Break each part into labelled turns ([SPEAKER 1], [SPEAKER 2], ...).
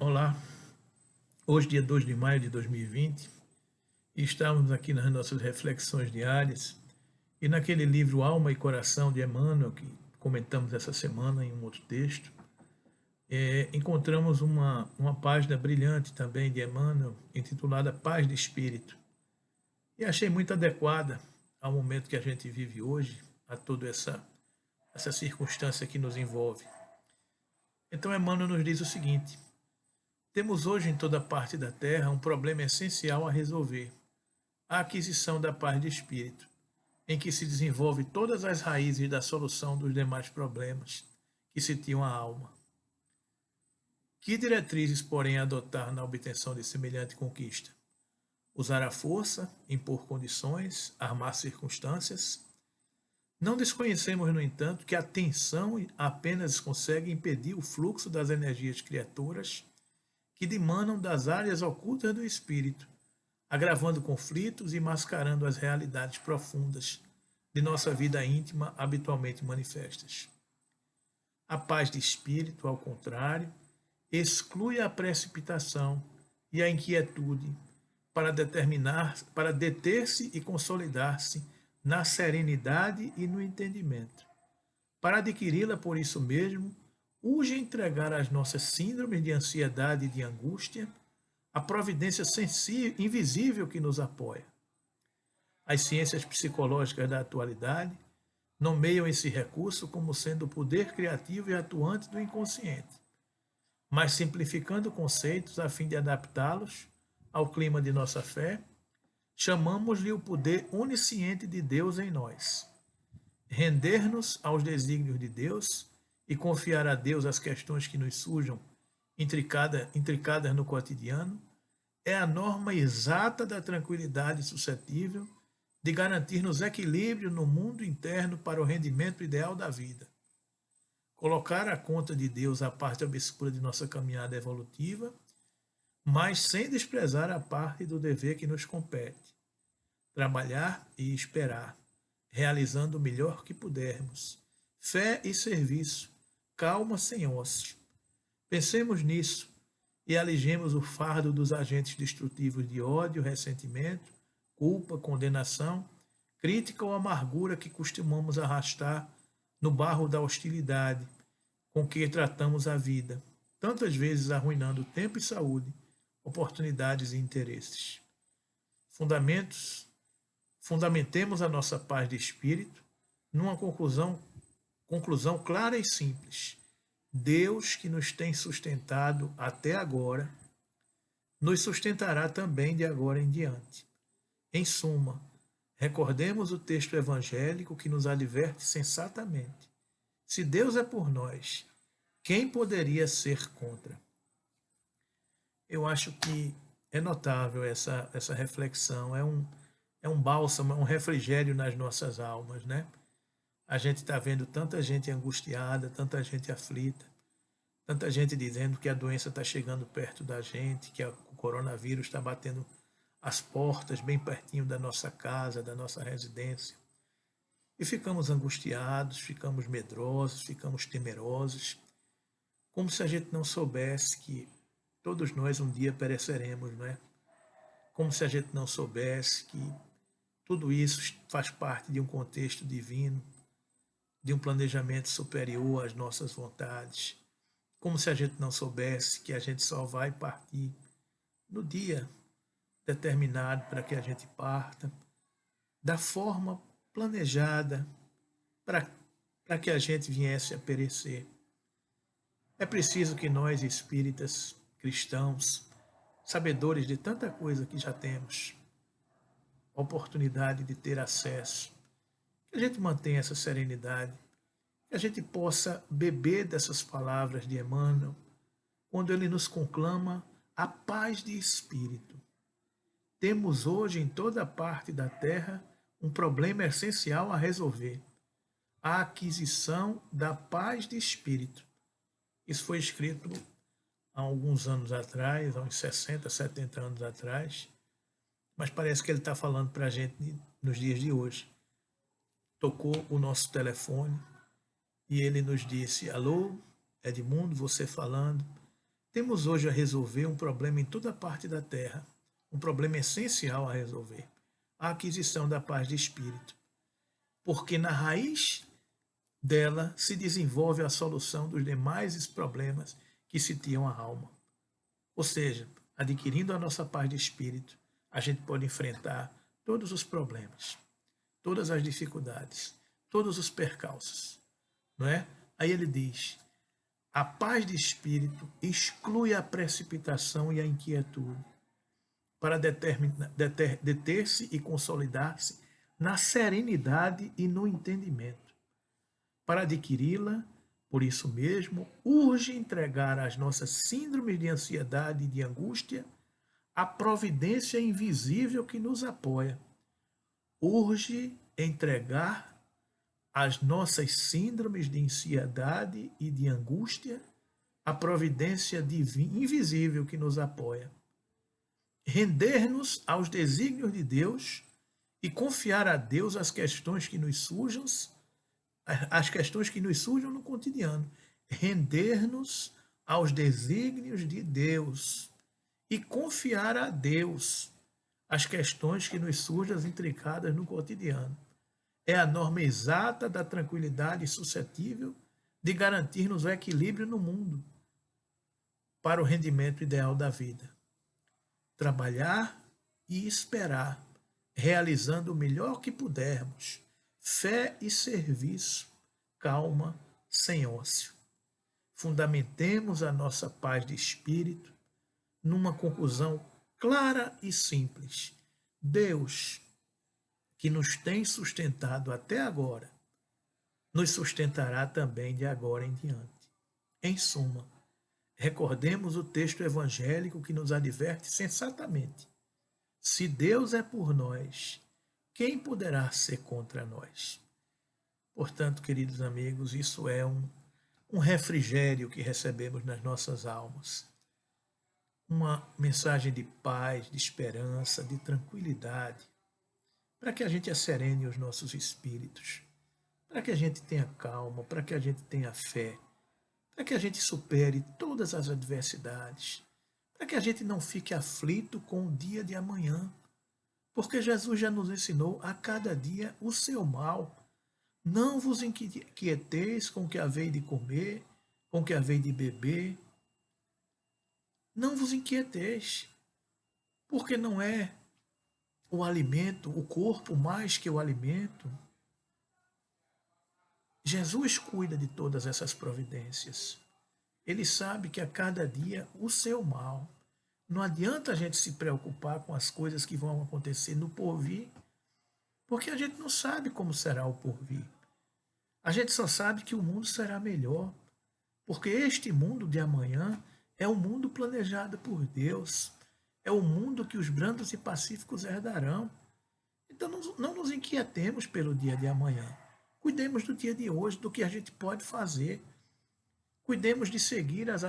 [SPEAKER 1] Olá, hoje dia 2 de maio de 2020 e estamos aqui nas nossas reflexões diárias e naquele livro Alma e Coração de Emmanuel, que comentamos essa semana em um outro texto, encontramos uma página brilhante também de Emmanuel, intitulada Paz de Espírito, e achei muito adequada ao momento que a gente vive hoje, a toda essa circunstância que nos envolve. Então Emmanuel nos diz o seguinte: temos hoje em toda parte da Terra um problema essencial a resolver: a aquisição da paz de espírito, em que se desenvolve todas as raízes da solução dos demais problemas que sitiam a alma. Que diretrizes, porém, adotar na obtenção de semelhante conquista? Usar a força, impor condições, armar circunstâncias? Não desconhecemos, no entanto, que a tensão apenas consegue impedir o fluxo das energias criaturas que dimanam das áreas ocultas do espírito, agravando conflitos e mascarando as realidades profundas de nossa vida íntima habitualmente manifestas. A paz de espírito, ao contrário, exclui a precipitação e a inquietude para deter-se e consolidar-se na serenidade e no entendimento. Para adquiri-la por isso mesmo, urge entregar as nossas síndromes de ansiedade e de angústia a providência invisível que nos apoia. As ciências psicológicas da atualidade nomeiam esse recurso como sendo o poder criativo e atuante do inconsciente, mas simplificando conceitos a fim de adaptá-los ao clima de nossa fé, chamamos-lhe o poder onisciente de Deus em nós. Render-nos aos desígnios de Deus e confiar a Deus as questões que nos surjam intricadas no cotidiano é a norma exata da tranquilidade suscetível de garantir-nos equilíbrio no mundo interno para o rendimento ideal da vida. Colocar à conta de Deus a parte obscura de nossa caminhada evolutiva, mas sem desprezar a parte do dever que nos compete. Trabalhar e esperar, realizando o melhor que pudermos. Fé e serviço, calma sem ócio. Pensemos nisso e alijemos o fardo dos agentes destrutivos de ódio, ressentimento, culpa, condenação, crítica ou amargura que costumamos arrastar no barro da hostilidade com que tratamos a vida, tantas vezes arruinando tempo e saúde, oportunidades e interesses. Fundamentemos a nossa paz de espírito numa conclusão clara e simples. Deus, que nos tem sustentado até agora, nos sustentará também de agora em diante. Em suma, recordemos o texto evangélico que nos adverte sensatamente: se Deus é por nós, quem poderia ser contra? Eu acho que é notável essa reflexão, é um bálsamo, é um refrigério nas nossas almas, né? A gente está vendo tanta gente angustiada, tanta gente aflita, tanta gente dizendo que a doença está chegando perto da gente, que o coronavírus está batendo as portas bem pertinho da nossa casa, da nossa residência. E ficamos angustiados, ficamos medrosos, ficamos temerosos, como se a gente não soubesse que todos nós um dia pereceremos, não é? Como se a gente não soubesse que tudo isso faz parte de um contexto divino, de um planejamento superior às nossas vontades. Como se a gente não soubesse que a gente só vai partir no dia determinado para que a gente parta, da forma planejada para que a gente viesse a perecer. É preciso que nós, espíritas, cristãos, sabedores de tanta coisa que já temos, oportunidade de ter acesso, que a gente mantenha essa serenidade, que a gente possa beber dessas palavras de Emmanuel, quando ele nos conclama a paz de espírito. Temos hoje em toda parte da Terra um problema essencial a resolver: a aquisição da paz de espírito. Isso foi escrito há alguns anos atrás, há uns 60, 70 anos atrás, mas parece que ele está falando para a gente nos dias de hoje. Tocou o nosso telefone e ele nos disse: alô, Edmundo, você falando, Temos hoje a resolver um problema em toda parte da Terra, um problema essencial a resolver, a aquisição da paz de espírito, porque na raiz dela se desenvolve a solução dos demais problemas que sitiam a alma. Ou seja, adquirindo a nossa paz de espírito, a gente pode enfrentar todos os problemas, todas as dificuldades, todos os percalços, não é? Aí ele diz: a paz de espírito exclui a precipitação e a inquietude, para deter-se e consolidar-se na serenidade e no entendimento. Para adquiri-la, por isso mesmo, urge entregar às nossas síndromes de ansiedade e de angústia a providência invisível que nos apoia. Urge entregar às nossas síndromes de ansiedade e de angústia a providência invisível que nos apoia. Render-nos aos desígnios de Deus e confiar a Deus as questões que nos surjam, no cotidiano. Render-nos aos desígnios de Deus e confiar a Deus as questões que nos surjam intricadas no cotidiano. É a norma exata da tranquilidade suscetível de garantir-nos o equilíbrio no mundo para o rendimento ideal da vida. Trabalhar e esperar, realizando o melhor que pudermos, fé e serviço, calma, sem ócio. Fundamentemos a nossa paz de espírito numa conclusão clara e simples. Deus, que nos tem sustentado até agora, nos sustentará também de agora em diante. Em suma, recordemos o texto evangélico que nos adverte sensatamente: se Deus é por nós, quem poderá ser contra nós? Portanto, queridos amigos, isso é um refrigério que recebemos nas nossas almas. Uma mensagem de paz, de esperança, de tranquilidade, para que a gente asserene os nossos espíritos, para que a gente tenha calma, para que a gente tenha fé, para que a gente supere todas as adversidades, para que a gente não fique aflito com o dia de amanhã, porque Jesus já nos ensinou a cada dia o seu mal. Não vos inquieteis com o que haveis de comer, com o que haveis de beber. Não vos inquieteis, porque não é o alimento, o corpo mais que o alimento. Jesus cuida de todas essas providências. Ele sabe que a cada dia o seu mal. Não adianta a gente se preocupar com as coisas que vão acontecer no porvir, porque a gente não sabe como será o porvir. A gente só sabe que o mundo será melhor, porque este mundo de amanhã é o mundo planejado por Deus. É o mundo que os brandos e pacíficos herdarão. Então não nos inquietemos pelo dia de amanhã. Cuidemos do dia de hoje, do que a gente pode fazer. Cuidemos de seguir as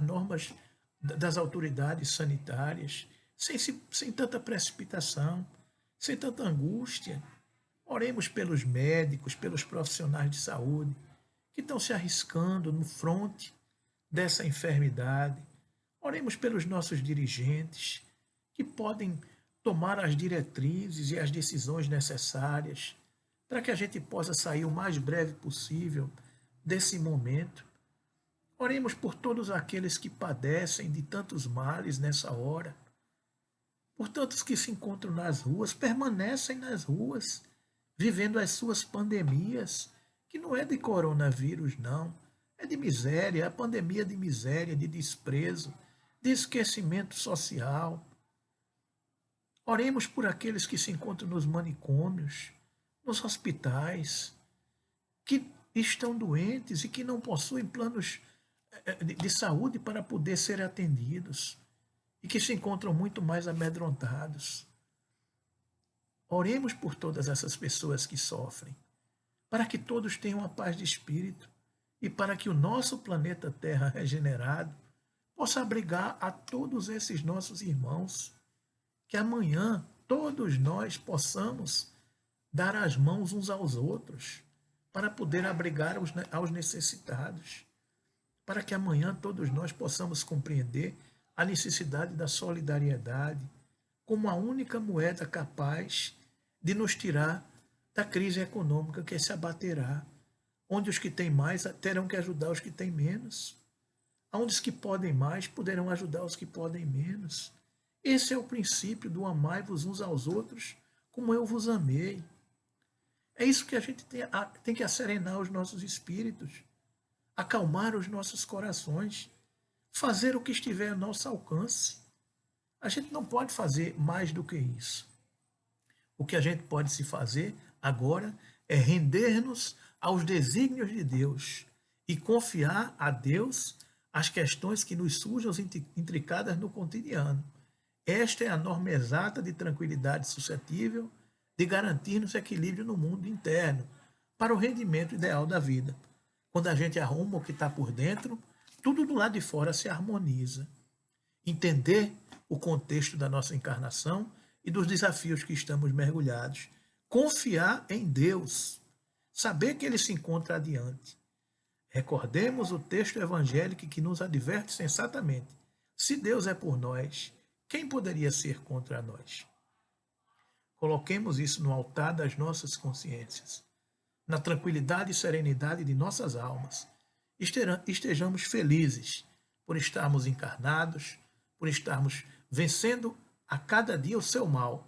[SPEAKER 1] normas das autoridades sanitárias, sem tanta precipitação, sem tanta angústia. Oremos pelos médicos, pelos profissionais de saúde, que estão se arriscando no fronte dessa enfermidade. Oremos pelos nossos dirigentes, que podem tomar as diretrizes e as decisões necessárias para que a gente possa sair o mais breve possível desse momento. Oremos por todos aqueles que padecem de tantos males nessa hora, por tantos que se encontram nas ruas, permanecem nas ruas, vivendo as suas pandemias, que não é de coronavírus, não, é de miséria, a pandemia de miséria, de desprezo, de esquecimento social. Oremos por aqueles que se encontram nos manicômios, nos hospitais, que estão doentes e que não possuem planos de saúde para poder ser atendidos e que se encontram muito mais amedrontados. Oremos por todas essas pessoas que sofrem, para que todos tenham a paz de espírito e para que o nosso planeta Terra regenerado possa abrigar a todos esses nossos irmãos, que amanhã todos nós possamos dar as mãos uns aos outros para poder abrigar aos necessitados, para que amanhã todos nós possamos compreender a necessidade da solidariedade como a única moeda capaz de nos tirar da crise econômica que se abaterá, onde os que têm mais terão que ajudar os que têm menos, onde os que podem mais poderão ajudar os que podem menos. Esse é o princípio do amai-vos uns aos outros como eu vos amei. É isso que a gente tem que acerenar os nossos espíritos, acalmar os nossos corações, fazer o que estiver ao nosso alcance. A gente não pode fazer mais do que isso. O que a gente pode se fazer agora é render-nos aos desígnios de Deus e confiar a Deus as questões que nos surgem intricadas no cotidiano. Esta é a norma exata de tranquilidade suscetível de garantir-nos equilíbrio no mundo interno, para o rendimento ideal da vida. Quando a gente arruma o que está por dentro, tudo do lado de fora se harmoniza. Entender o contexto da nossa encarnação e dos desafios que estamos mergulhados. Confiar em Deus. Saber que Ele se encontra adiante. Recordemos o texto evangélico que nos adverte sensatamente. Se Deus é por nós, quem poderia ser contra nós? Coloquemos isso no altar das nossas consciências, na tranquilidade e serenidade de nossas almas. Estejamos felizes por estarmos encarnados, por estarmos vencendo a cada dia o seu mal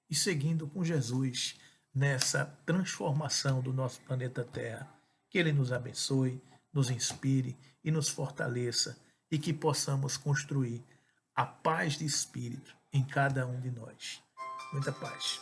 [SPEAKER 1] e seguindo com Jesus nessa transformação do nosso planeta Terra. Que Ele nos abençoe, nos inspire e nos fortaleça e que possamos construir a paz de espírito em cada um de nós. Muita paz.